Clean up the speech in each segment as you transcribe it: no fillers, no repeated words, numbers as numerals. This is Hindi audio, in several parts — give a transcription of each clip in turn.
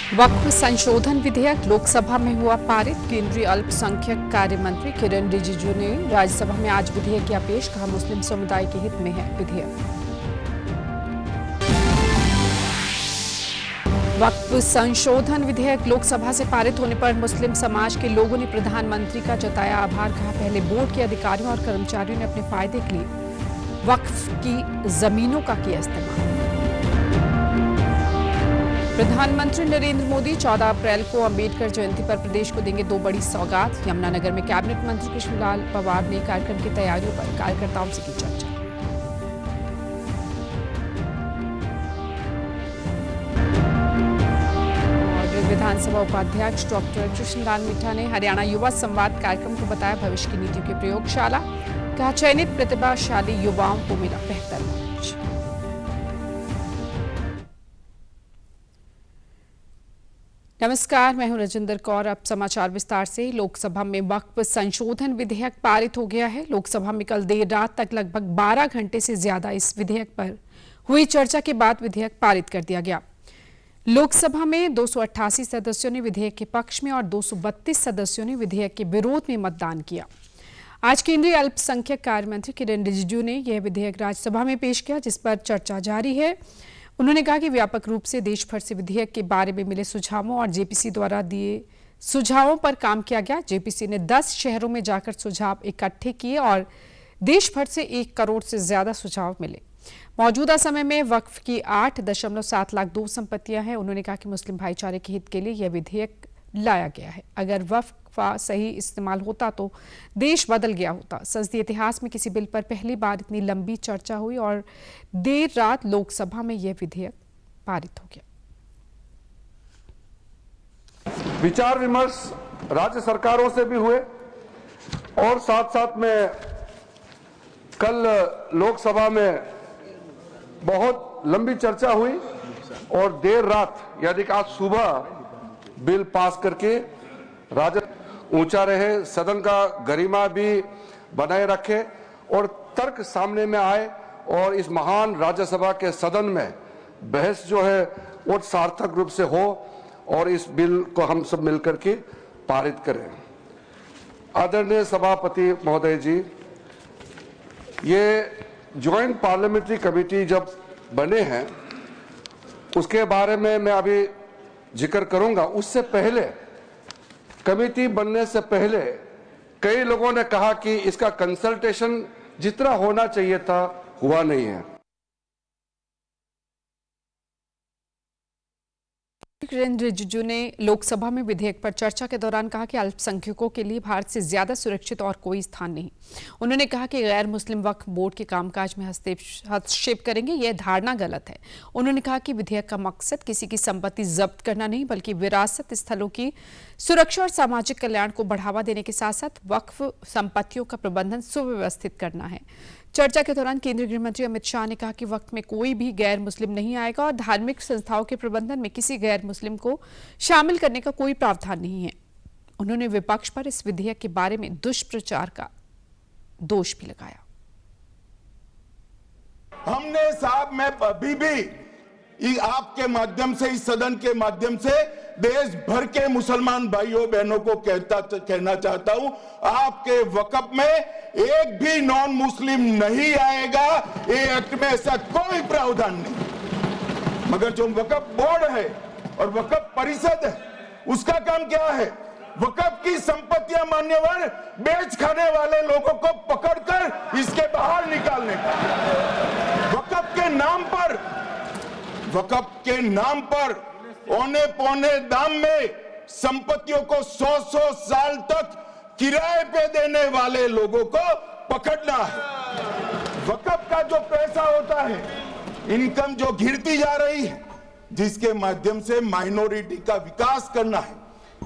वक्फ संशोधन विधेयक लोकसभा में हुआ पारित। केंद्रीय अल्पसंख्यक कार्य मंत्री किरेन रिजिजू ने राज्यसभा में आज विधेयक किया पेश। कहा, मुस्लिम समुदाय के हित में है विधेयक। वक्फ संशोधन विधेयक लोकसभा से पारित होने पर मुस्लिम समाज के लोगों ने प्रधानमंत्री का जताया आभार। कहा, पहले बोर्ड के अधिकारियों और कर्मचारियों ने अपने फायदे के लिए वक्फ की जमीनों का किया इस्तेमाल। प्रधानमंत्री नरेंद्र मोदी 14 अप्रैल को अंबेडकर जयंती पर प्रदेश को देंगे 2 बड़ी सौगात। यमुनानगर में कैबिनेट मंत्री कृष्णलाल पंवार ने कार्यक्रम की तैयारियों पर कार्यकर्ताओं से की चर्चा। और विधानसभा उपाध्यक्ष डॉक्टर कृष्णलाल मिठा ने हरियाणा युवा संवाद कार्यक्रम को बताया भविष्य की नीतियों की प्रयोगशाला। कहा, चयनित प्रतिभाशाली युवाओं को मिला बेहतर मंच। नमस्कार, मैं हूं रजिंदर कौर। अब समाचार विस्तार से। लोकसभा में वक्फ संशोधन विधेयक पारित हो गया है। लोकसभा में कल देर रात तक लगभग 12 घंटे से ज्यादा इस विधेयक पर हुई चर्चा के बाद विधेयक पारित कर दिया गया। लोकसभा में 288 सदस्यों ने विधेयक के पक्ष में और 232 सदस्यों ने विधेयक के विरोध में मतदान किया। आज केंद्रीय अल्पसंख्यक कार्य मंत्री किरेन रिजिजू ने यह विधेयक राज्यसभा में पेश किया, जिस पर चर्चा जारी है। उन्होंने कहा कि व्यापक रूप से देश भर से विधेयक के बारे में मिले सुझावों और जेपीसी द्वारा दिए सुझावों पर काम किया गया। जेपीसी ने 10 शहरों में जाकर सुझाव इकट्ठे किए और देश भर से 1 करोड़ से ज्यादा सुझाव मिले। मौजूदा समय में वक्फ की 8.7 लाख 2 संपत्तियां हैं। उन्होंने कहा कि मुस्लिम भाईचारे के हित के लिए यह विधेयक लाया गया है। अगर वक्फ का सही इस्तेमाल होता तो देश बदल गया होता। संसदीय इतिहास में किसी बिल पर पहली बार इतनी लंबी चर्चा हुई और देर रात लोकसभा में यह विधेयक पारित हो गया। विचार विमर्श राज्य सरकारों से भी हुए और साथ साथ में कल लोकसभा में बहुत लंबी चर्चा हुई और देर रात यानी आज सुबह बिल पास करके राजद ऊंचा रहे, सदन का गरिमा भी बनाए रखे और तर्क सामने में आए और इस महान राज्यसभा के सदन में बहस जो है वो सार्थक रूप से हो और इस बिल को हम सब मिलकर के पारित करें। आदरणीय सभापति महोदय जी, ये ज्वाइंट पार्लियामेंट्री कमेटी जब बने हैं उसके बारे में मैं अभी जिक्र करूंगा। उससे पहले कमेटी बनने से पहले कई लोगों ने कहा कि इसका कंसल्टेशन जितना होना चाहिए था हुआ नहीं है। किरेन रिजिजू ने लोकसभा में विधेयक पर चर्चा के दौरान कहा कि अल्पसंख्यकों के लिए भारत से ज्यादा सुरक्षित और कोई स्थान नहीं। उन्होंने कहा कि गैर मुस्लिम वक्फ बोर्ड के कामकाज में हस्तक्षेप करेंगे, यह धारणा गलत है। उन्होंने कहा कि विधेयक का मकसद किसी की संपत्ति जब्त करना नहीं बल्कि विरासत स्थलों की सुरक्षा और सामाजिक कल्याण को बढ़ावा देने के साथ साथ वक्फ संपत्तियों का प्रबंधन सुव्यवस्थित करना है। चर्चा के दौरान केंद्रीय गृह मंत्री अमित शाह ने कहा कि वक्त में कोई भी गैर मुस्लिम नहीं आएगा और धार्मिक संस्थाओं के प्रबंधन में किसी गैर मुस्लिम को शामिल करने का कोई प्रावधान नहीं है। उन्होंने विपक्ष पर इस विधेयक के बारे में दुष्प्रचार का दोष भी लगाया। हमने साहब, मैं अभी भी आपके माध्यम से, इस सदन के माध्यम से देश भर के मुसलमान भाइयों बहनों को कहना चाहता हूं, आपके वक्फ में एक भी नॉन मुस्लिम नहीं आएगा। ये एक्ट में ऐसा कोई प्रावधान नहीं। मगर जो वक्फ बोर्ड है और वक्फ परिषद है, उसका काम क्या है? वक्फ की संपत्तियां मान्यवर बेच खाने वाले लोगों को पकड़कर इसके बाहर निकालने का। वक्फ के नाम पर औने पौने दाम में संपत्तियों को 100 साल तक किराए पे देने वाले लोगों को पकड़ना है। वक्फ का जो पैसा होता है, इनकम जो घिरती जा रही है, जिसके माध्यम से माइनॉरिटी का विकास करना है,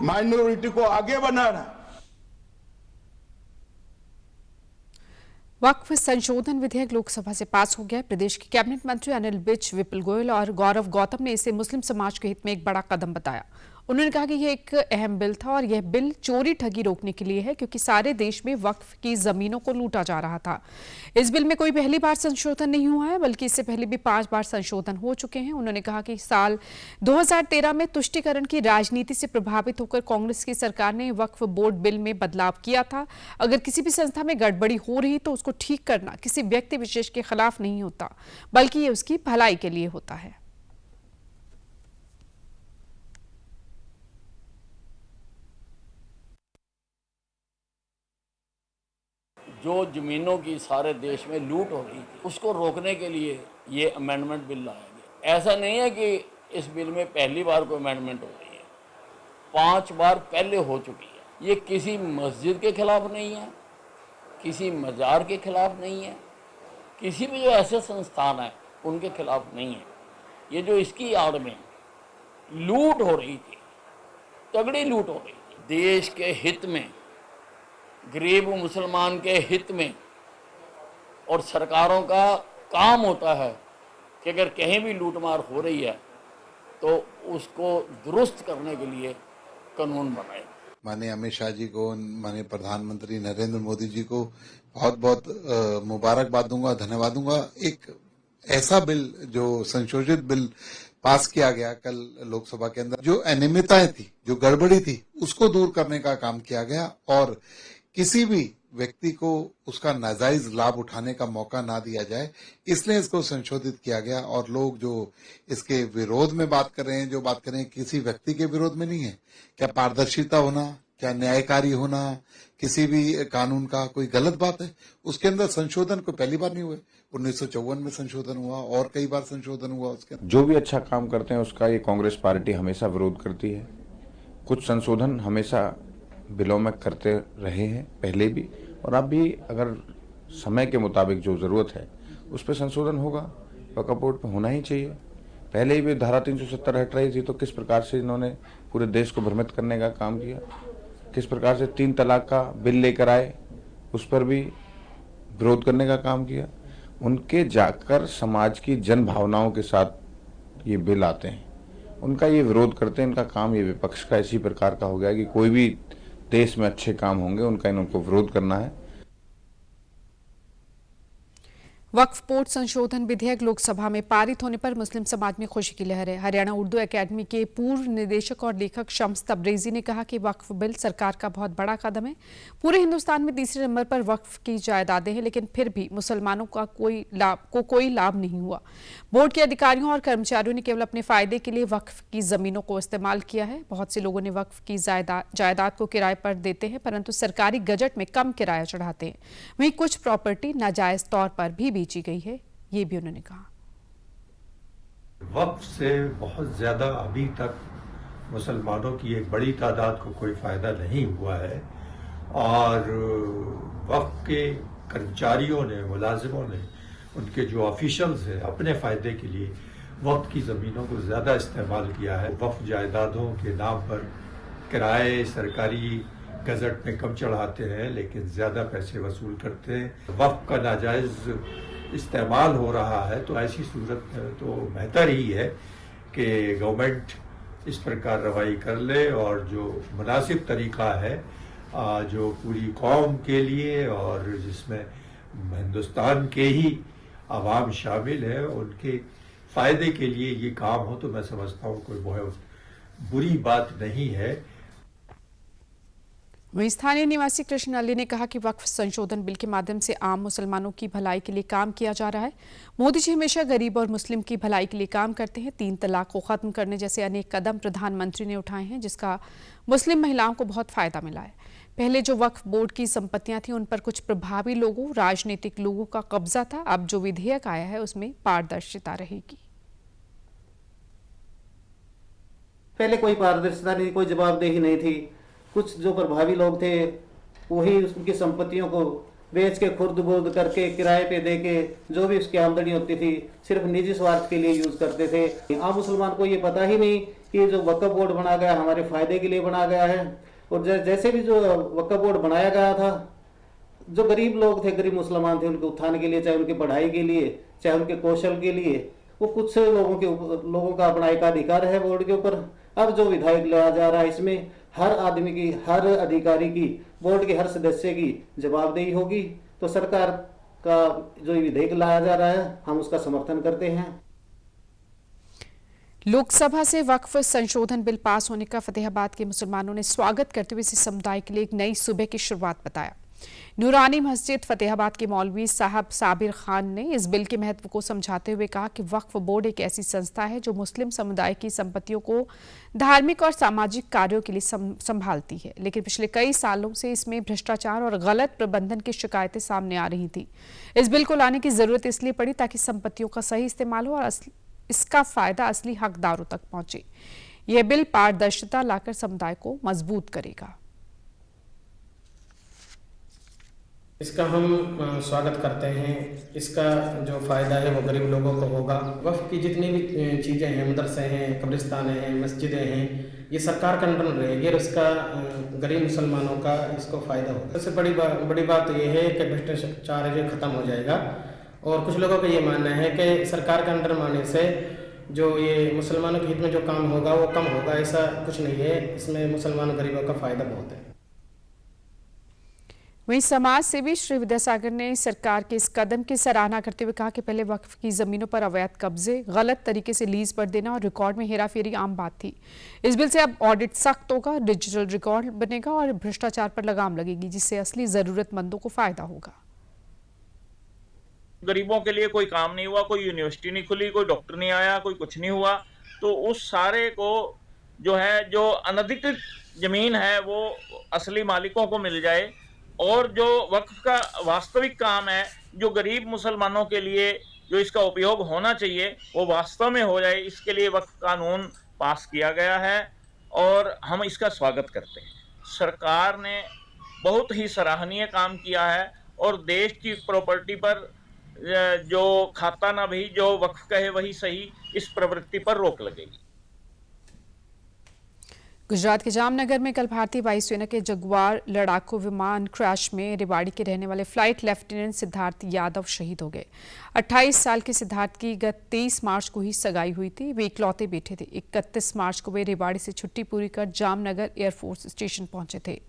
माइनॉरिटी को आगे बढ़ाना है। वक्फ संशोधन विधेयक लोकसभा से पास हो गया। प्रदेश के कैबिनेट मंत्री अनिल विज, विपुल गोयल और गौरव गौतम ने इसे मुस्लिम समाज के हित में एक बड़ा कदम बताया उन्होंने कहा कि यह एक अहम बिल था और यह बिल चोरी ठगी रोकने के लिए है, क्योंकि सारे देश में वक्फ की जमीनों को लूटा जा रहा था। इस बिल में कोई पहली बार संशोधन नहीं हुआ है, बल्कि इससे पहले भी 5 बार संशोधन हो चुके हैं। उन्होंने कहा कि साल 2013 में तुष्टीकरण की राजनीति से प्रभावित होकर कांग्रेस की सरकार ने वक्फ बोर्ड बिल में बदलाव किया था। अगर किसी भी संस्था में गड़बड़ी हो रही तो उसको ठीक करना किसी व्यक्ति विशेष के खिलाफ नहीं होता, बल्कि ये उसकी भलाई के लिए होता है। जो ज़मीनों की सारे देश में लूट हो रही थी, उसको रोकने के लिए ये अमेंडमेंट बिल लाया गया। ऐसा नहीं है कि इस बिल में पहली बार कोई अमेंडमेंट हो रही है, 5 बार पहले हो चुकी है। ये किसी मस्जिद के खिलाफ नहीं है, किसी मज़ार के खिलाफ नहीं है, किसी भी जो ऐसे संस्थान हैं उनके खिलाफ नहीं है। ये जो इसकी आड़ में लूट हो रही थी, तगड़ी लूट हो रही थी, देश के हित में, गरीब मुसलमान के हित में, और सरकारों का काम होता है कि अगर कहीं भी लूटमार हो रही है तो उसको दुरुस्त करने के लिए कानून बनाए। माननीय अमित शाह जी को, माननीय प्रधानमंत्री नरेंद्र मोदी जी को बहुत बहुत मुबारकबाद दूंगा, धन्यवाद दूंगा। एक ऐसा बिल जो संशोधित बिल पास किया गया कल लोकसभा के अंदर, जो अनियमितताएं थी, जो गड़बड़ी थी, उसको दूर करने का काम किया गया और किसी भी व्यक्ति को उसका नाजायज लाभ उठाने का मौका ना दिया जाए, इसलिए इसको संशोधित किया गया। और लोग जो इसके विरोध में बात कर रहे हैं, जो बात कर रहे हैं, किसी व्यक्ति के विरोध में नहीं है। क्या पारदर्शिता होना, क्या न्यायकारी होना किसी भी कानून का कोई गलत बात है? उसके अंदर संशोधन को पहली बार नहीं हुए, 1954 में संशोधन हुआ और कई बार संशोधन हुआ। उसके जो भी अच्छा काम करते हैं उसका ये कांग्रेस पार्टी हमेशा विरोध करती है। कुछ संशोधन हमेशा बिलों में करते रहे हैं पहले भी, और अब भी अगर समय के मुताबिक जो ज़रूरत है उस पर संशोधन होगा। वक्फ बोर्ड पे होना ही चाहिए। पहले ही भी धारा 370 हट रही थी, तो किस प्रकार से इन्होंने पूरे देश को भ्रमित करने का काम किया, किस प्रकार से 3 तलाक का बिल लेकर आए, उस पर भी विरोध करने का काम किया। उनके जाकर समाज की जन भावनाओं के साथ ये बिल आते हैं, उनका ये विरोध करते हैं। इनका काम ये विपक्ष का इसी प्रकार का हो गया कि कोई भी देश में अच्छे काम होंगे उनका इनको विरोध करना है। वक्फ बोर्ड संशोधन विधेयक लोकसभा में पारित होने पर मुस्लिम समाज में खुशी की लहर है। हरियाणा उर्दू एकेडमी के पूर्व निदेशक और लेखक शम्स तब्रेजी ने कहा कि वक्फ बिल सरकार का बहुत बड़ा कदम है। पूरे हिंदुस्तान में तीसरे नंबर पर वक्फ की जायदादें हैं, लेकिन फिर भी मुसलमानों का कोई लाभ नहीं हुआ। बोर्ड के अधिकारियों और कर्मचारियों ने केवल अपने फायदे के लिए वक्फ की जमीनों को इस्तेमाल किया है। बहुत से लोगों ने वक्फ की जायदाद को किराए पर देते हैं, परंतु सरकारी गजट में कम किराया चढ़ाते हैं। वहीं कुछ प्रॉपर्टी नाजायज तौर पर भी बेची गई है, ये भी उन्होंने कहा। वक्फ से बहुत ज्यादा अभी तक मुसलमानों की एक बड़ी तादाद को कोई फायदा नहीं हुआ है, और वक्फ के कर्मचारियों ने, मुलाजिमों ने, उनके जो ऑफिशियल्स हैं, अपने फायदे के लिए वक्फ की जमीनों को ज्यादा इस्तेमाल किया है। वक्फ जायदादों के नाम पर किराए सरकारी गजट में कम चढ़ाते हैं, लेकिन ज्यादा पैसे वसूल करते हैं। वक्फ का नाजायज इस्तेमाल हो रहा है, तो ऐसी सूरत में तो बेहतर ही है कि गवर्नमेंट इस प्रकार रवाई कर ले, और जो मुनासिब तरीका है जो पूरी कौम के लिए और जिसमें हिंदुस्तान के ही आवाम शामिल है, उनके फायदे के लिए ये काम हो, तो मैं समझता हूँ कोई बहुत बुरी बात नहीं है। वहीं स्थानीय निवासी कृष्ण अली ने कहा कि वक्फ संशोधन बिल के माध्यम से आम मुसलमानों की भलाई के लिए काम किया जा रहा है। मोदी जी हमेशा गरीब और मुस्लिम की भलाई के लिए काम करते हैं। 3 तलाक को खत्म करने जैसे अनेक कदम प्रधानमंत्री ने उठाए हैं, जिसका मुस्लिम महिलाओं को बहुत फायदा मिला है। पहले जो वक्फ बोर्ड की संपत्तियां थी उन पर कुछ प्रभावी लोगों, राजनीतिक लोगों का कब्जा था। अब जो विधेयक आया है उसमें पारदर्शिता रहेगी। पहले कोई पारदर्शिता नहीं, कोई जवाबदेही नहीं थी। कुछ जो प्रभावी लोग थे वही उनकी संपत्तियों को बेच के खुर्द बुर्द करके किराए पे दे के जो भी उसकी आमदनी होती थी सिर्फ निजी स्वार्थ के लिए यूज करते थे। आम मुसलमान को ये पता ही नहीं कि जो वक्फ बोर्ड बना गया हमारे फायदे के लिए बना गया है। और जैसे भी जो वक्फ बोर्ड बनाया गया था, जो गरीब लोग थे, गरीब मुसलमान थे, उनके उत्थान के लिए, चाहे उनकी पढ़ाई के लिए, चाहे उनके कौशल के लिए, वो कुछ लोगों का अपना एकाधिकार है बोर्ड के ऊपर। अब जो विधायक लाया जा रहा है इसमें हर आदमी की, हर अधिकारी की, बोर्ड के हर सदस्य की जवाबदेही होगी। तो सरकार का जो विधेयक लाया जा रहा है हम उसका समर्थन करते हैं। लोकसभा से वक्फ संशोधन बिल पास होने का फतेहाबाद के मुसलमानों ने स्वागत करते हुए इसे समुदाय के लिए एक नई सुबह की शुरुआत बताया। नूरानी मस्जिद फतेहाबाद के मौलवी साहब साबिर खान ने इस बिल के महत्व को समझाते हुए कहा कि वक्फ बोर्ड एक ऐसी संस्था है जो मुस्लिम समुदाय की संपत्तियों को धार्मिक और सामाजिक कार्यों के लिए संभालती है, लेकिन पिछले कई सालों से इसमें भ्रष्टाचार और गलत प्रबंधन की शिकायतें सामने आ रही थी। इस बिल को लाने की जरूरत इसलिए पड़ी ताकि संपत्तियों का सही इस्तेमाल हो और इसका फायदा असली हकदारों तक पहुंचे। यह बिल पारदर्शिता लाकर समुदाय को मजबूत करेगा। इसका हम स्वागत करते हैं। इसका जो फ़ायदा है वो गरीब लोगों को होगा। वक्फ की जितनी भी चीज़ें हैं, मदरसे हैं, कब्रिस्तान हैं, मस्जिदें हैं, ये सरकार के अंडर में रहेगी और इसका गरीब मुसलमानों का इसको फ़ायदा होगा। सबसे बड़ी बात तो ये है कि भ्रष्टाचार जो ख़त्म हो जाएगा। और कुछ लोगों का ये मानना है कि सरकार के अंडर में आने से जो ये मुसलमानों के हित में जो काम होगा वो कम होगा। ऐसा कुछ नहीं है, इसमें मुसलमान गरीबों का फ़ायदा बहुत है। वहीं समाज सेवी श्री विद्यासागर ने सरकार के इस कदम की सराहना करते हुए कहा कि पहले वक्फ की जमीनों पर अवैध कब्जे, गलत तरीके से लीज पर देना और रिकॉर्ड में हेराफेरी आम बात थी। इस बिल से अब ऑडिट सख्त होगा, डिजिटल रिकॉर्ड बनेगा और भ्रष्टाचार पर लगाम लगेगी, जिससे असली जरूरतमंदों को फायदा होगा। गरीबों के लिए कोई काम नहीं हुआ, कोई यूनिवर्सिटी नहीं खुली, कोई डॉक्टर नहीं आया, कोई कुछ नहीं हुआ। तो उस सारे को जो है, जो अनधिकृत जमीन है वो असली मालिकों को मिल जाए और जो वक्फ का वास्तविक काम है, जो गरीब मुसलमानों के लिए जो इसका उपयोग होना चाहिए वो वास्तव में हो जाए, इसके लिए वक्फ कानून पास किया गया है और हम इसका स्वागत करते हैं। सरकार ने बहुत ही सराहनीय काम किया है और देश की प्रॉपर्टी पर जो खाता ना भी, जो वक्फ कहे वही सही, इस प्रवृत्ति पर रोक लगेगी। गुजरात के जामनगर में कल भारतीय वायुसेना के जगुआर लड़ाकू विमान क्रैश में रेवाड़ी के रहने वाले फ्लाइट लेफ्टिनेंट सिद्धार्थ यादव शहीद हो गए। 28 साल के सिद्धार्थ की गत 23 मार्च को ही सगाई हुई थी। वे इकलौते बेटे थे। 31 मार्च को वे रेवाड़ी से छुट्टी पूरी कर जामनगर एयरफोर्स स्टेशन पहुंचे थे।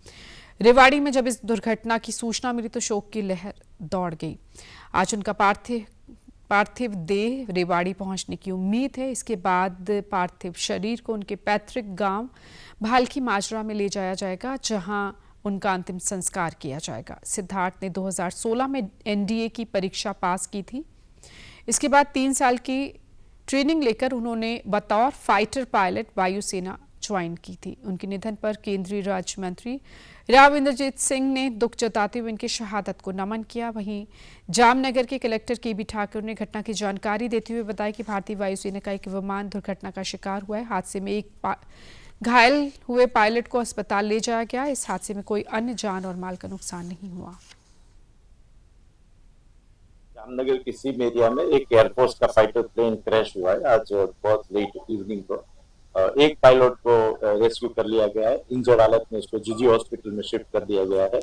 रेवाड़ी में जब इस दुर्घटना की सूचना मिली तो शोक की लहर दौड़ गई। आज उनका पार्थिव देह रेवाड़ी पहुंचने की उम्मीद है। इसके बाद पार्थिव शरीर को उनके पैतृक गांव भालकी माजरा में ले जाया जाएगा, जहां उनका अंतिम संस्कार किया जाएगा। सिद्धार्थ ने 2016 में एनडीए की परीक्षा पास की थी। इसके बाद 3 साल की ट्रेनिंग लेकर उन्होंने बतौर फाइटर पायलट वायुसेना ज्वाइन की थी। उनके निधन पर केंद्रीय राज्य मंत्री राव इंद्रजीत सिंह ने दुख जताते हुए उनकी शहादत को नमन किया। वहीं जामनगर के कलेक्टर के.बी. ठाकुर ने घटना की जानकारी देते हुए बताया कि भारतीय वायुसेना का एक विमान दुर्घटना का शिकार हुआ है। हादसे में एक घायल हुए पायलट को अस्पताल ले जाया गया। इस हादसे में कोई अन्य जान और माल का नुकसान नहीं हुआ। जामनगर की सीम एरिया में एक एयरफोर्स का फाइटर प्लेन क्रैश हुआ है आज बहुत लेट इवनिंग को। एक पायलट को रेस्क्यू कर लिया गया है। इंजर्ड हालत में उसको जीजी हॉस्पिटल में शिफ्ट कर दिया गया है।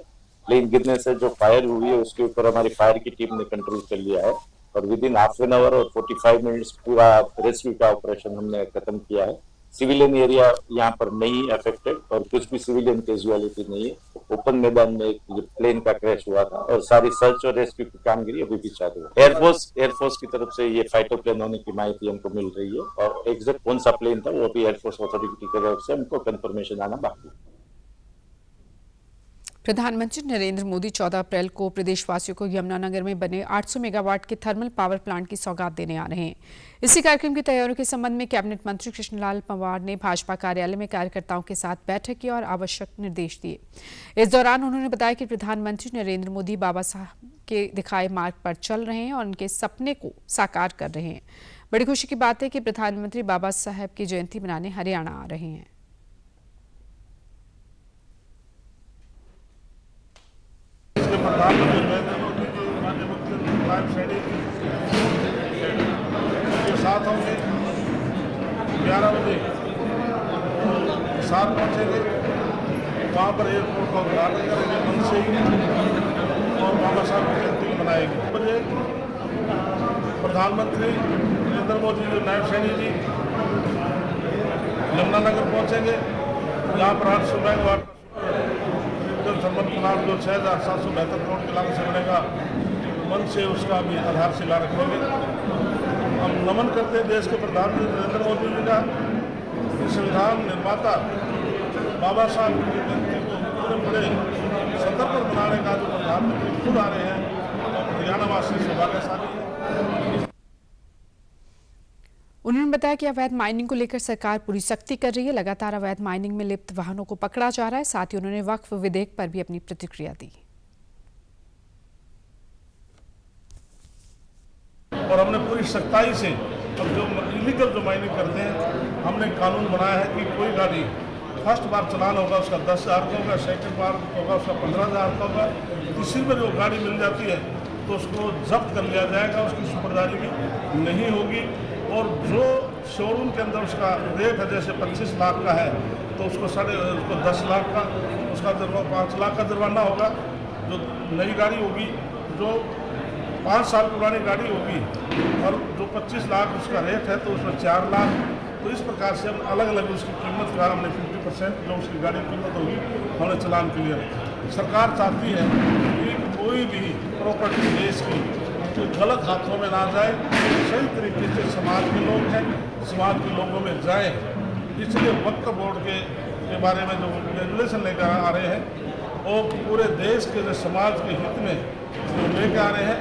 प्लेन गिरने से जो फायर हुई है उसके ऊपर हमारी फायर की टीम ने कंट्रोल कर लिया है और with in half an hour और 45 मिनट्स पूरा रेस्क्यू का ऑपरेशन हमने खत्म किया है। सिविलियन एरिया यहाँ पर नहीं अफेक्टेड और कुछ भी सिविलियन कैजुअलिटी नहीं है। ओपन मैदान में एक प्लेन का क्रैश हुआ था और सारी सर्च और रेस्क्यू की कामगिरी अभी भी चालू है। एयरफोर्स की तरफ से ये फाइटर प्लेन होने की माहिती हमको मिल रही है और एग्जैक्ट कौन सा प्लेन था वो भी एयरफोर्स अथॉरिटी की तरफ से हमको कंफर्मेशन आना बाकी है। प्रधानमंत्री नरेंद्र मोदी 14 अप्रैल को प्रदेशवासियों को यमुनानगर में बने 800 मेगावाट के थर्मल पावर प्लांट की सौगात देने आ रहे हैं। इसी कार्यक्रम की तैयारियों के संबंध में कैबिनेट मंत्री कृष्णलाल पंवार ने भाजपा कार्यालय में कार्यकर्ताओं के साथ बैठक की और आवश्यक निर्देश दिए। इस दौरान उन्होंने बताया कि प्रधानमंत्री नरेंद्र मोदी बाबा साहब के दिखाए मार्ग पर चल रहे हैं और उनके सपने को साकार कर रहे हैं। बड़ी खुशी की बात है कि प्रधानमंत्री बाबा साहब की जयंती मनाने हरियाणा आ रहे हैं। प्रधानमंत्री नरेंद्र मोदी जी माननीय मुख्यमंत्री नारायण सैनी के साथ होंगे। 11 बजे साथ पहुँचेंगे, वहाँ पर एयरपोर्ट का उद्घाटन करेंगे मन से ही और बाबा साहब की जयंती मनाएंगे। बजे प्रधानमंत्री नरेंद्र मोदी जी, नायब सैनी जी यमुनानगर पहुंचेंगे। यहाँ पर 800 मेगावाट थर्मल प्लांट जो 6,772 करोड़ की लागत से बनेगा, मन से उसका भी आधारशिला रखेंगे। हम नमन करते हैं देश के प्रधानमंत्री नरेंद्र मोदी जी का, संविधान निर्माता बाबा साहब की जयंती को इतने बड़े सतर पर बनाने का जो प्रधानमंत्री खुद आ रहे हैं, और हरियाणा वासी सौभाग्यशाली है। उन्होंने बताया कि अवैध माइनिंग को लेकर सरकार पूरी सख्ती कर रही है। लगातार अवैध माइनिंग में लिप्त वाहनों को पकड़ा जा रहा है। साथ ही उन्होंने वक्फ विधेयक पर भी अपनी प्रतिक्रिया दी। और हमने पूरी सख्ताई से, अब जो इलीगल जो माइनिंग करते हैं, हमने कानून बनाया है कि कोई गाड़ी फर्स्ट बार चलान होगा उसका 10,000 का होगा, सेकंड बार होगा उसका 15,000 का होगा, तीसरी बार जो गाड़ी मिल जाती है तो उसको जब्त कर लिया जाएगा, उसकी सुपरदारी भी नहीं होगी। और जो शोरूम के अंदर उसका रेट है, जैसे 25 लाख का है तो उसको 10 लाख का उसका 5 लाख का जुर्माना होगा। जो नई गाड़ी होगी, जो 5 साल पुरानी गाड़ी होगी, और जो 25 लाख उसका रेट है तो उसमें 4 लाख। तो इस प्रकार से हम अलग अलग उसकी कीमत का हमने 50% जो उसकी गाड़ी की कीमत होगी हमने चालान के लिए रखा। सरकार चाहती है कि कोई भी प्रॉपर्टी देश की कोई गलत हाथों में ना जाए, सही तरीके से समाज के लोग हैं, समाज के लोगों में जाए। इसलिए वक्फ बोर्ड के बारे में जो रेगुलेशन लेकर आ रहे हैं वो पूरे देश के जो समाज के हित में जो लेकर आ रहे हैं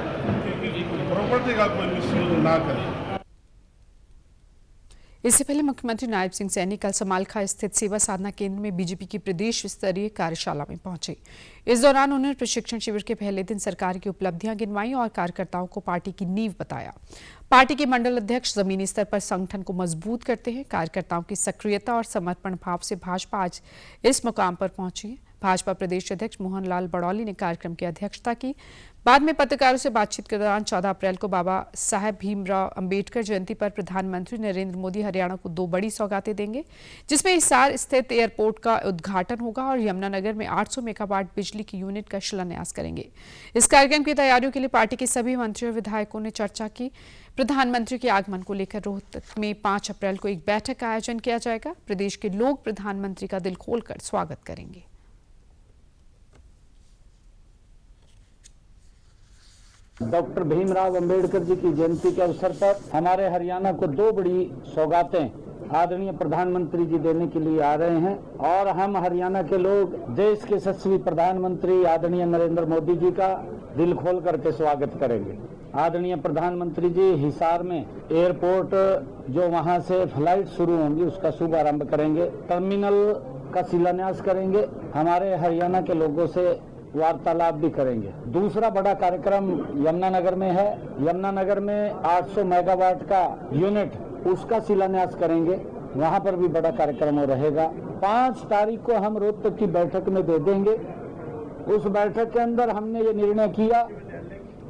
कि प्रॉपर्टी का कोई मिसयूज ना करे। इससे पहले मुख्यमंत्री नायब सिंह सैनी कल समालखा स्थित सेवा साधना केंद्र में बीजेपी की प्रदेश स्तरीय कार्यशाला में पहुंचे। इस दौरान उन्होंने प्रशिक्षण शिविर के पहले दिन सरकार की उपलब्धियां गिनवाई और कार्यकर्ताओं को पार्टी की नींव बताया। पार्टी के मंडल अध्यक्ष जमीनी स्तर पर संगठन को मजबूत करते हैं। कार्यकर्ताओं की सक्रियता और समर्पण भाव से भाजपा आज इस मुकाम पर पहुंची है। भाजपा प्रदेश अध्यक्ष मोहन लाल बड़ौली ने कार्यक्रम की अध्यक्षता की। बाद में पत्रकारों से बातचीत के दौरान 14 अप्रैल को बाबा साहेब भीमराव अंबेडकर जयंती पर प्रधानमंत्री नरेंद्र मोदी हरियाणा को 2 बड़ी सौगातें देंगे, जिसमें हिसार स्थित एयरपोर्ट का उद्घाटन होगा और यमुनानगर में 800 मेगावाट बिजली की यूनिट का शिलान्यास करेंगे। इस कार्यक्रम की तैयारियों के लिए पार्टी के सभी मंत्रियों और विधायकों ने चर्चा की। प्रधानमंत्री के आगमन को लेकर रोहतक में 5 अप्रैल को एक बैठक का आयोजन किया जाएगा। प्रदेश के लोग प्रधानमंत्री का दिल खोलकर स्वागत करेंगे। डॉक्टर भीमराव अंबेडकर जी की जयंती के अवसर पर हमारे हरियाणा को 2 बड़ी सौगातें आदरणीय प्रधानमंत्री जी देने के लिए आ रहे हैं और हम हरियाणा के लोग देश के यशस्वी प्रधानमंत्री आदरणीय नरेंद्र मोदी जी का दिल खोल करके स्वागत करेंगे। आदरणीय प्रधानमंत्री जी हिसार में एयरपोर्ट जो वहां से फ्लाइट शुरू होंगी उसका शुभारंभ करेंगे, टर्मिनल का शिलान्यास करेंगे, हमारे हरियाणा के लोगों से वार्तालाप भी करेंगे। दूसरा बड़ा कार्यक्रम यमुनानगर में है। यमुनानगर में 800 मेगावाट का यूनिट उसका शिलान्यास करेंगे, वहां पर भी बड़ा कार्यक्रम रहेगा। 5 तारीख को हम रोहतक की बैठक में दे देंगे। उस बैठक के अंदर हमने ये निर्णय किया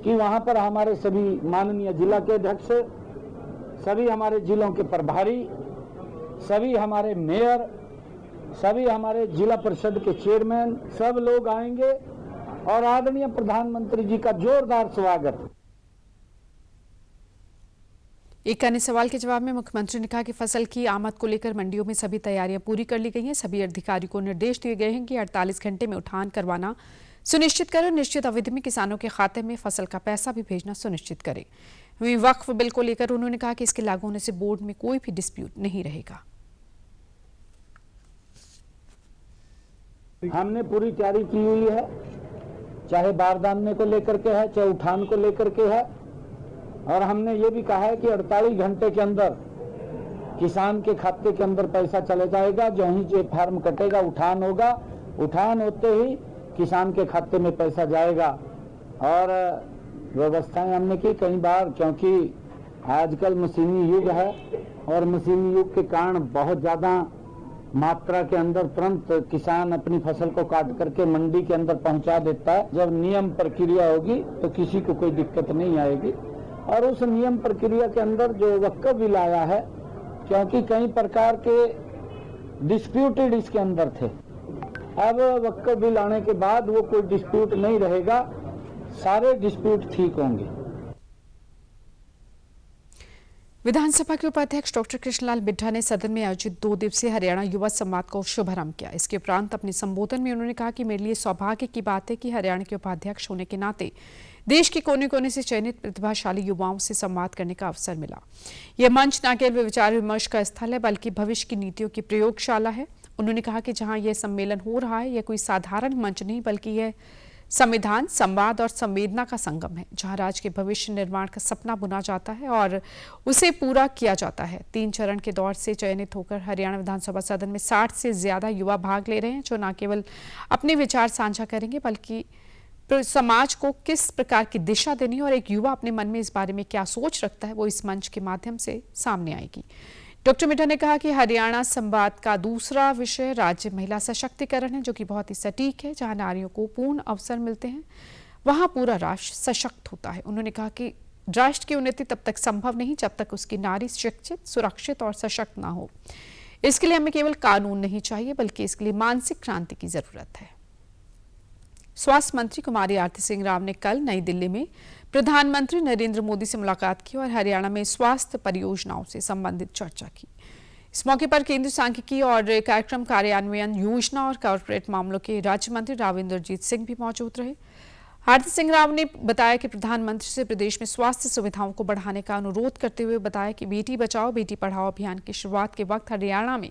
कि वहां पर हमारे सभी माननीय जिला के अध्यक्ष, सभी हमारे जिलों के प्रभारी, सभी हमारे मेयर, सभी हमारे जिला परिषद के चेयरमैन, सब लोग आएंगे और आदरणीय प्रधानमंत्री जी का जोरदार स्वागत। एक अन्य सवाल के जवाब में मुख्यमंत्री ने कहा कि फसल की आमद को लेकर मंडियों में सभी तैयारियां पूरी कर ली गई हैं। सभी अधिकारियों को निर्देश दिए गए हैं कि 48 घंटे में उठान करवाना सुनिश्चित करें। निश्चित अवधि में किसानों के खाते में फसल का पैसा भी भेजना सुनिश्चित करें। वहीं वक्फ बिल को लेकर उन्होंने कहा कि इसके लागू होने से बोर्ड में कोई भी डिस्प्यूट नहीं रहेगा। हमने पूरी तैयारी की हुई है, चाहे बारदाने को लेकर के है, चाहे उठान को लेकर के है, और हमने ये भी कहा है कि 48 घंटे के अंदर किसान के खाते के अंदर पैसा चले जाएगा। जो ही जो फार्म कटेगा उठान होगा, उठान होते ही किसान के खाते में पैसा जाएगा। और व्यवस्थाएं हमने की कई बार, क्योंकि आजकल मशीनी युग है और मशीनी युग के कारण बहुत ज्यादा मात्रा के अंदर तुरंत किसान अपनी फसल को काट करके मंडी के अंदर पहुंचा देता है। जब नियम प्रक्रिया होगी तो किसी को कोई दिक्कत नहीं आएगी। और उस नियम प्रक्रिया के अंदर जो वक्फ बिल आया है, क्योंकि कई प्रकार के डिस्प्यूटेड इसके अंदर थे, अब वक्फ बिल आने के बाद वो कोई डिस्प्यूट नहीं रहेगा, सारे डिस्प्यूट ठीक होंगे। विधानसभा के उपाध्यक्ष डॉक्टर कृष्णलाल मिड्ढा ने सदन में आयोजित 2 दिवसीय हरियाणा युवा संवाद का शुभारंभ किया। इसके उपरांत अपने संबोधन में उन्होंने कहा कि मेरे लिए सौभाग्य की बात है कि हरियाणा के उपाध्यक्ष होने के नाते देश के कोने कोने से चयनित प्रतिभाशाली युवाओं से संवाद करने का अवसर मिला। यह मंच न केवल विचार विमर्श का स्थल है बल्कि भविष्य की नीतियों की प्रयोगशाला है। उन्होंने कहा कि जहां यह सम्मेलन हो रहा है यह कोई साधारण मंच नहीं बल्कि यह संविधान, संवाद और संवेदना का संगम है, जहां राज्य के भविष्य निर्माण का सपना बुना जाता है और उसे पूरा किया जाता है। 3 चरण के दौर से चयनित होकर हरियाणा विधानसभा सदन में 60 से ज्यादा युवा भाग ले रहे हैं, जो न केवल अपने विचार साझा करेंगे बल्कि समाज को किस प्रकार की दिशा देनी और एक युवा अपने मन में इस बारे में क्या सोच रखता है वो इस मंच के माध्यम से सामने आएगी। डॉक्टर मिड्ढा ने कहा कि हरियाणा संवाद का दूसरा विषय राज्य महिला सशक्तिकरण है, जो कि बहुत ही सटीक है। जहां नारियों को पूर्ण अवसर मिलते हैं वहां पूरा राष्ट्र सशक्त होता है। उन्होंने कहा कि राष्ट्र की उन्नति तब तक संभव नहीं जब तक उसकी नारी शिक्षित, सुरक्षित और सशक्त ना हो। इसके लिए हमें केवल कानून नहीं चाहिए बल्कि इसके लिए मानसिक क्रांति की जरूरत है। स्वास्थ्य मंत्री कुमारी आरती सिंह राव ने कल नई दिल्ली में प्रधानमंत्री नरेंद्र मोदी से मुलाकात की और हरियाणा में स्वास्थ्य परियोजनाओं से संबंधित चर्चा की। इस मौके पर केंद्रीय सांख्यिकी और कार्यक्रम कार्यान्वयन योजना और कॉर्पोरेट मामलों के राज्य मंत्री राव इंद्रजीत सिंह भी मौजूद रहे। आरती सिंह राव ने बताया कि प्रधानमंत्री से प्रदेश में स्वास्थ्य सुविधाओं को बढ़ाने का अनुरोध करते हुए बताया कि बेटी बचाओ बेटी पढ़ाओ अभियान की शुरुआत के वक्त हरियाणा में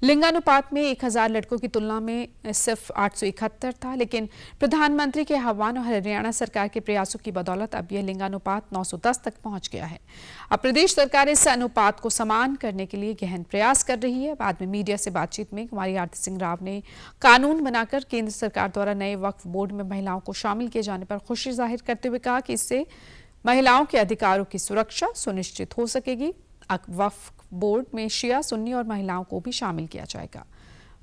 लिंगानुपात में 1000 लड़कों की तुलना में सिर्फ 871 था, लेकिन प्रधानमंत्री के आह्वान और हरियाणा सरकार के प्रयासों की बदौलत अब यह लिंगानुपात 910 तक पहुंच गया है। अब प्रदेश सरकार इस अनुपात को समान करने के लिए गहन प्रयास कर रही है। बाद में मीडिया से बातचीत में कुमारी आरती सिंह राव ने कानून बनाकर केंद्र सरकार द्वारा नए वक्फ बोर्ड में महिलाओं को शामिल किए जाने पर खुशी जाहिर करते हुए कहा कि इससे महिलाओं के अधिकारों की सुरक्षा सुनिश्चित हो सकेगी। वक्फ बोर्ड में शिया, सुन्नी और महिलाओं को भी शामिल किया जाएगा।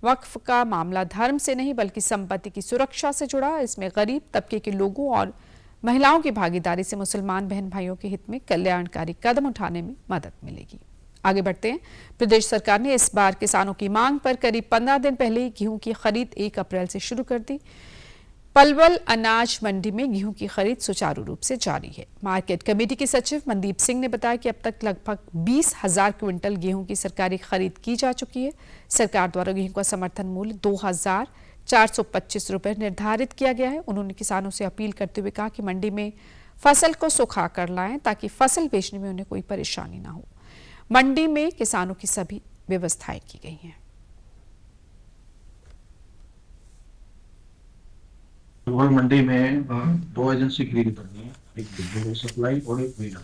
वक्फ का मामला धर्म से नहीं बल्कि संपत्ति की सुरक्षा से जुड़ा। इसमें गरीब तबके के लोगों और महिलाओं की भागीदारी से मुसलमान बहन भाइयों के हित में कल्याणकारी कदम उठाने में मदद मिलेगी। आगे बढ़ते हैं। प्रदेश सरकार ने इस बार किसानों की मांग पर करीब 15 दिन पहले गेहूं की खरीद 1 अप्रैल से शुरू कर दी। पलवल अनाज मंडी में गेहूं की खरीद सुचारू रूप से जारी है। मार्केट कमेटी के सचिव मनदीप सिंह ने बताया कि अब तक लगभग 20,000 क्विंटल गेहूं की सरकारी खरीद की जा चुकी है। सरकार द्वारा गेहूं का समर्थन मूल्य 2,425 रुपए निर्धारित किया गया है। उन्होंने किसानों से अपील करते हुए कहा कि मंडी में फसल को सुखा कर लाएं ताकि फसल बेचने में उन्हें कोई परेशानी ना हो। मंडी में किसानों की सभी व्यवस्थाएं की गई हैं। मंडी में 2 एजेंसी खरीद करनी है, एक डिलीवरी सप्लाई और एक मीडिया,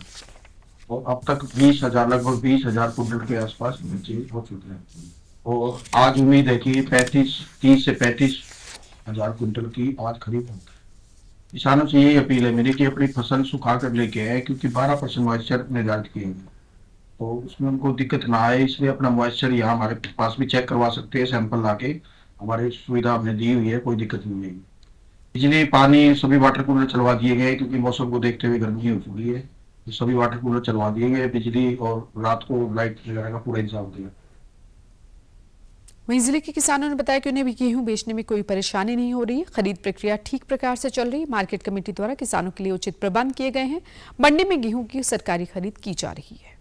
और अब तक 20,000 लगभग 20,000 कुंटल के आसपास हो चुके हैं। और आज उम्मीद है कि 30 से 35,000 कुंटल की आज खरीद होगी। किसानों से यही अपील है मेरी कि अपनी फसल सुखा कर लेके आए, क्योंकि 12% मॉइस्चर निर्धारित किए हैं, तो उसमें उनको दिक्कत ना आए, इसलिए अपना मॉइस्चर यहाँ हमारे पास भी चेक करवा सकते हैं, सैंपल लाके हमारी सुविधा हमने दी हुई है, कोई दिक्कत नहीं है। बिजली, पानी, सभी वाटर कूलर चलवा दिए गए, क्योंकि मौसम को देखते हुए गर्मी हो चुकी है, तो सभी वाटर कूलर चलवा दिए गए। बिजली और रात को लाइट वगैरह का पूरा इंतजाम किया। वहीं जिले के किसानों ने बताया कि उन्हें भी गेहूं बेचने में कोई परेशानी नहीं हो रही। खरीद प्रक्रिया ठीक प्रकार से चल रही है। मार्केट कमेटी द्वारा किसानों के लिए उचित प्रबंध किए गए हैं। मंडी में गेहूं की सरकारी खरीद की जा रही है।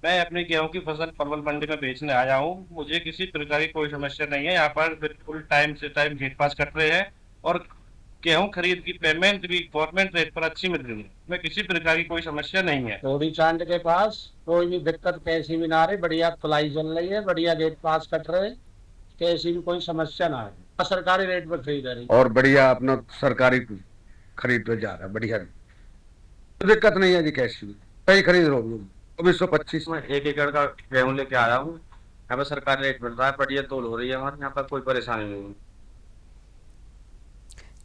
मैं अपनी गेहूं की फसल पलवल मंडी में बेचने आया हूं। मुझे किसी प्रकार की कोई समस्या नहीं है। यहाँ पर बिल्कुल टाइम से टाइम गेट पास कट रहे हैं और गेहूं खरीद की पेमेंट भी गवर्नमेंट रेट पर अच्छी मिल रही है। मैं किसी प्रकार की कोई समस्या नहीं है। चौड़ी चांद के पास कोई भी दिक्कत कैसी भी ना रही, बढ़िया तुलाई चल रही है, बढ़िया गेट पास कट रहे, कैसी भी कोई समस्या ना है। सरकारी रेट पर खरीद रही और बढ़िया अपना सरकारी खरीद पे जा रहा है, बढ़िया दिक्कत नहीं है जी। कैसी कहीं खरीद रहा हूँ 2425 में 1 एकड़ का गेहूं लेके आया हूँ। यहाँ पर सरकारी रेट मिल रहा है, बढ़िया तोल हो रही है हमारे यहाँ पर, कोई परेशानी नहीं है।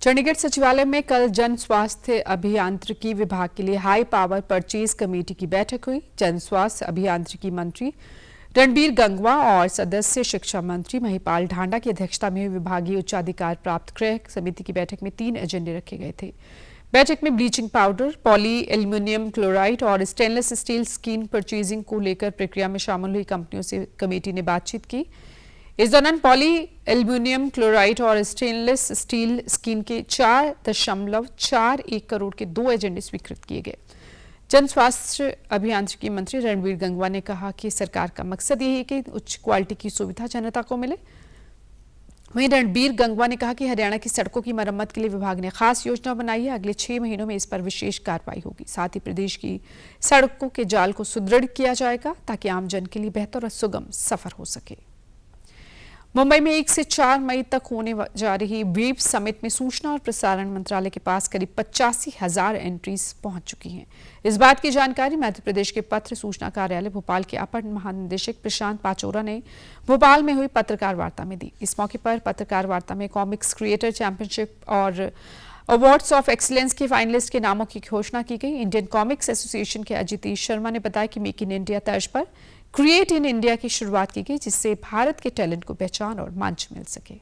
चंडीगढ़ सचिवालय में कल जन स्वास्थ्य अभियांत्रिकी विभाग के लिए हाई पावर परचेज कमेटी की बैठक हुई। जन स्वास्थ्य अभियांत्रिकी मंत्री रणबीर गंगवा और सदस्य शिक्षा मंत्री महिपाल ढांडा की अध्यक्षता में हुई विभागीय उच्चाधिकार प्राप्त क्रय समिति की बैठक में 3 एजेंडे रखे गए थे। बैठक में bleaching powder, poly aluminium chloride और स्टेनलेस स्टील स्कीन परचेजिंग को लेकर प्रक्रिया में शामिल हुई कंपनियों से कमेटी ने बातचीत की। इस दौरान पॉली एल्यूमिनियम क्लोराइड और स्टेनलेस स्टील स्कीम के 4.41 करोड़ के 2 एजेंडे स्वीकृत किए गए। जन स्वास्थ्य अभियांत्रिकी मंत्री रणबीर गंगवा ने कहा कि सरकार का मकसद यही है कि उच्च क्वालिटी की सुविधा जनता को मिले। वहीं रणबीर गंगवा ने कहा कि हरियाणा की सड़कों की मरम्मत के लिए विभाग ने खास योजना बनाई है। अगले 6 महीनों में इस पर विशेष कार्रवाई होगी। साथ ही प्रदेश की सड़कों के जाल को सुदृढ़ किया जाएगा ताकि आम जन के लिए बेहतर और सुगम सफर हो सके। मुंबई में 1 से 4 मई तक होने जा रही वेब समिट में सूचना और प्रसारण मंत्रालय के पास करीब 85,000 एंट्रीज पहुंच चुकी हैं। इस बात की जानकारी मध्य प्रदेश के पत्र सूचना कार्यालय भोपाल के अपर महानिदेशक प्रशांत पाचोरा ने भोपाल में हुई पत्रकार वार्ता में दी। इस मौके पर पत्रकार वार्ता में कॉमिक्स क्रिएटर चैंपियनशिप और अवार्ड्स ऑफ एक्सीलेंस के फाइनलिस्ट के नामों की घोषणा की गई। इंडियन कॉमिक्स एसोसिएशन के अजितीश शर्मा ने बताया कि मेक इन इंडिया तर्ज पर क्रिएट इन इंडिया की शुरुआत की गई, जिससे भारत के टैलेंट को पहचान और मंच मिल सके।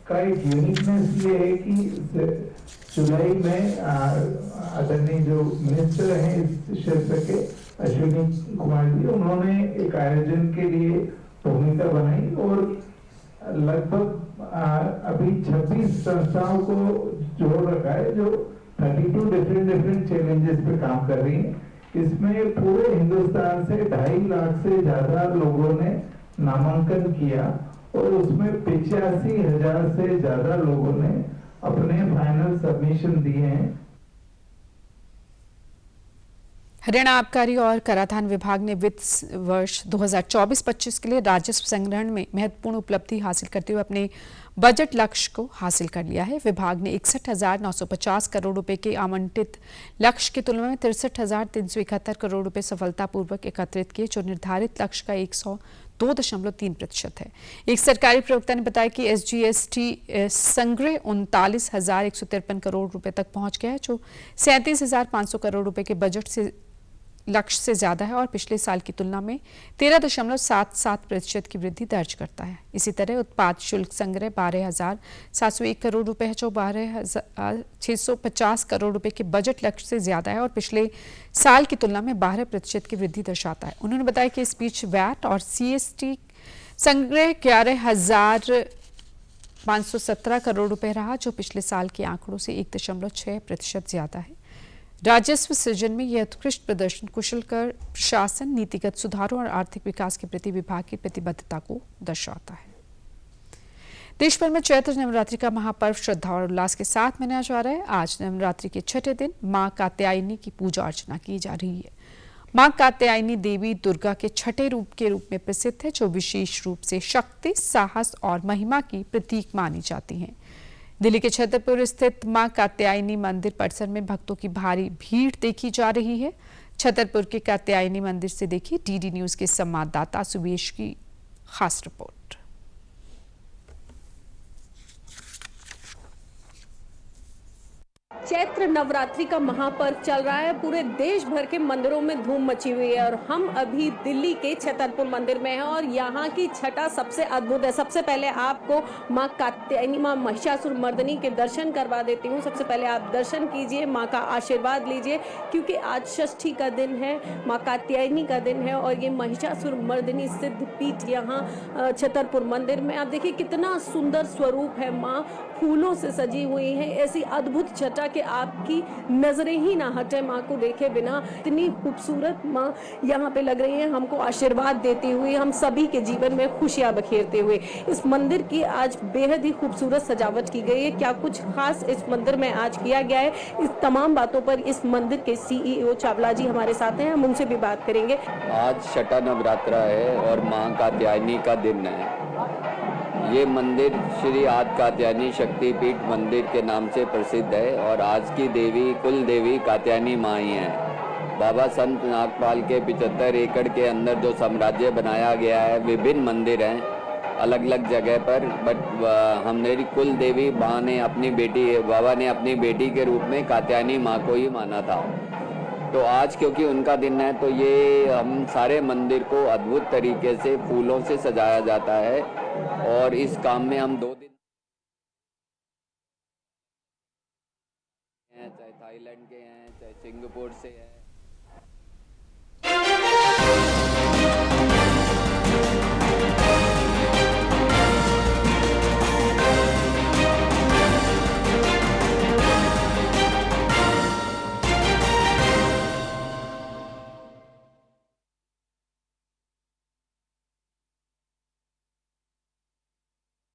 का एक यूनिकनेस ये है कि जुलाई में आदरणीय जो मिनिस्टर हैं इस क्षेत्र के अश्विनी कुमार जी, उन्होंने एक आयोजन के लिए भूमिका बनाई और लगभग अभी 26 संस्थाओं को जोड़ रखा है जो 32 डिफरेंट चैलेंजेस पे काम कर रही हैं। इसमें पूरे हिंदुस्तान से 2.5 लाख से ज्यादा लोगों ने नामांकन किया और उसमें 85,000 से ज्यादा लोगों ने अपने फाइनल सबमिशन दिए हैं। हरियाणा आबकारी और कराधान विभाग ने वित्त वर्ष 2024-25 के लिए राजस्व संग्रहण में महत्वपूर्ण उपलब्धि हासिल करते हुए अपने बजट लक्ष्य को हासिल कर लिया है। विभाग ने 61,950 करोड़ रुपए के आवंटित लक्ष्य की तुलना में 63,371 करोड़ रुपए सफलतापूर्वक एकत्रित किए, जो निर्धारित लक्ष्य का 102.3% है। एक सरकारी प्रवक्ता ने बताया कि SGST संग्रह 39,153 करोड़ रुपए तक पहुंच गया है, जो 37,500 करोड़ रुपए के बजट से लक्ष्य से ज्यादा है और पिछले साल की तुलना में 13.77% की वृद्धि दर्ज करता है। इसी तरह उत्पाद शुल्क संग्रह 12,701 करोड़ रुपए है, जो 12,650 करोड़ रुपए के बजट लक्ष्य से ज्यादा है और पिछले साल की तुलना में 12% की वृद्धि दर्शाता है। उन्होंने बताया कि इस बीच वैट और CST संग्रह 11,517 करोड़ रुपए रहा, जो पिछले साल के आंकड़ों से 1.6% ज्यादा है। राजस्व सृजन में यह उत्कृष्ट प्रदर्शन कुशल कर प्रशासन, नीतिगत सुधारों और आर्थिक विकास के प्रति विभाग की प्रतिबद्धता को दर्शाता है। देश भर में चैत्र नवरात्रि का महापर्व श्रद्धा और उल्लास के साथ मनाया जा रहा है। आज नवरात्रि के 6ठे दिन मां कात्यायनी की पूजा अर्चना की जा रही है। मां कात्यायनी देवी दुर्गा के 6ठे रूप के रूप में प्रसिद्ध है, जो विशेष रूप से शक्ति, साहस और महिमा की प्रतीक मानी जाती हैं। दिल्ली के छतरपुर स्थित मां कात्यायनी मंदिर परिसर में भक्तों की भारी भीड़ देखी जा रही है। छतरपुर के कात्यायनी मंदिर से देखिए DD न्यूज के संवाददाता सुवेश की खास रिपोर्ट। चैत्र नवरात्रि का महापर्व चल रहा है। पूरे देश भर के मंदिरों में धूम मची हुई है और हम अभी दिल्ली के छतरपुर मंदिर में हैं और यहाँ की छटा सबसे अद्भुत है। सबसे पहले आपको माँ कात्यायनी, माँ महिषासुर मर्दिनी के दर्शन करवा देती हूँ। सबसे पहले आप दर्शन कीजिए, माँ का आशीर्वाद लीजिए, क्योंकि आज षष्ठी का दिन है, माँ कात्यायनी का दिन है और ये महिषासुर मर्दिनी सिद्ध पीठ यहाँ छतरपुर मंदिर में। आप देखिए कितना सुंदर स्वरूप है, माँ फूलों से सजी हुई है। ऐसी अद्भुत छटा कि आपकी नजरें ही ना हटे माँ को देखे बिना। इतनी खूबसूरत माँ यहाँ पे लग रही है, हमको आशीर्वाद देती हुई, हम सभी के जीवन में खुशियाँ बखेरते हुए। इस मंदिर की आज बेहद ही खूबसूरत सजावट की गई है। क्या कुछ खास इस मंदिर में आज किया गया है, इस तमाम बातों पर इस मंदिर के CEO चावला जी हमारे साथ हैं, हम उनसे भी बात करेंगे। आज छठा नवरात्रा है और माँ कात्यायनी का दिन है। ये मंदिर श्री आदि कात्यायनी शक्तिपीठ मंदिर के नाम से प्रसिद्ध है और आज की देवी कुल देवी कात्यायनी माँ ही हैं। बाबा संत नागपाल के 75 एकड़ के अंदर जो साम्राज्य बनाया गया है, विभिन्न मंदिर हैं अलग अलग जगह पर, बट मेरी कुल देवी माँ ने अपनी बेटी, बाबा ने अपनी बेटी के रूप में कात्यायनी माँ को ही माना था। तो आज क्योंकि उनका दिन है तो ये हम सारे मंदिर को अद्भुत तरीके से फूलों से सजाया जाता है और इस काम में हम 2 दिन चाहे थाईलैंड के हैं, चाहे सिंगापुर से हैं।